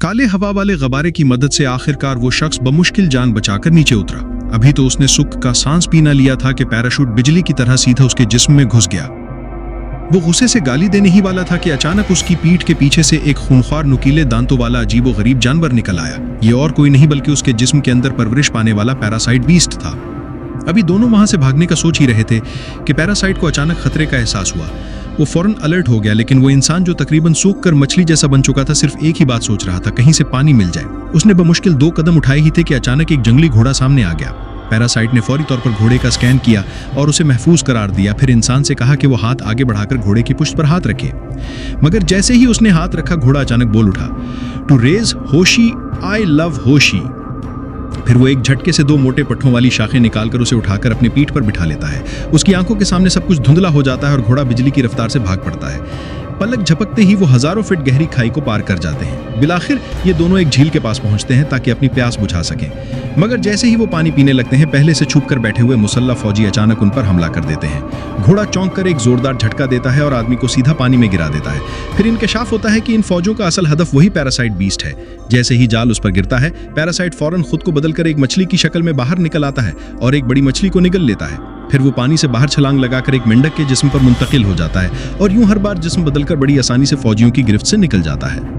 काले हवा वाले गबारे की मदद से आखिरकार वो शख्स बमुश्किल जान बचाकर नीचे उतरा। अभी तो उसने सुख का सांस पीना लिया था कि पैराशूट बिजली की तरह सीधा उसके जिस्म में घुस गया। वो गुस्से से गाली देने ही वाला था कि अचानक उसकी पीठ के पीछे से एक खूंखार नुकीले दांतों वाला अजीबो-गरीब जानवर निकल आया। ये और कोई नहीं बल्कि उसके जिस्म के अंदर परवरिश पाने वाला पैरासाइट बीस्ट था। अभी दोनों वहां से भागने का सोच ही रहे थे कि पैरासाइट को अचानक खतरे का एहसास हुआ। वो फौरन अलर्ट हो गया, लेकिन वो इंसान जो तकरीबन सूख कर मछली जैसा बन चुका था सिर्फ एक ही बात सोच रहा था, कहीं से पानी मिल जाए। उसने बमुश्किल 2 कदम उठाए ही थे कि अचानक एक जंगली घोड़ा सामने आ गया। पैरासाइट ने फौरी तौर पर घोड़े का स्कैन किया और उसे महफूज करार दिया। फिर इंसान से कहा कि वो हाथ आगे बढ़ाकर घोड़े की पुष्ट पर हाथ रखे। मगर जैसे ही उसने हाथ रखा, घोड़ा अचानक बोल उठा, टू रेज होशी, आई लव होशी। फिर वो एक झटके से 2 मोटे पट्टों वाली शाखें निकालकर उसे उठाकर अपनी पीठ पर बिठा लेता है। उसकी आंखों के सामने सब कुछ धुंधला हो जाता है और घोड़ा बिजली की रफ्तार से भाग पड़ता है। पलक झपकते ही वो हजारों फीट गहरी खाई को पार कर जाते हैं। बिलाखिर ये दोनों एक झील के पास पहुंचते हैं ताकि अपनी प्यास बुझा सकें। मगर जैसे ही वो पानी पीने लगते हैं, पहले से छुप कर बैठे हुए मुसल्लह फौजी अचानक उन पर हमला कर देते हैं। घोड़ा चौंक कर एक जोरदार झटका देता है और आदमी को सीधा पानी में गिरा देता है। फिर इंकशाफ होता है कि इन फौजों का असल हदफ वही पैरासाइट बीस्ट है। जैसे ही जाल उस पर गिरता है, पैरासाइट फौरन खुद को बदलकर एक मछली की शक्ल में बाहर निकल आता है और एक बड़ी मछली को निगल लेता है। फिर वो पानी से बाहर छलांग लगाकर एक मेंढक के जिस्म पर मुंतकिल हो जाता है और यूं हर बार जिस्म बदलकर बड़ी आसानी से फौजियों की गिरफ्त से निकल जाता है।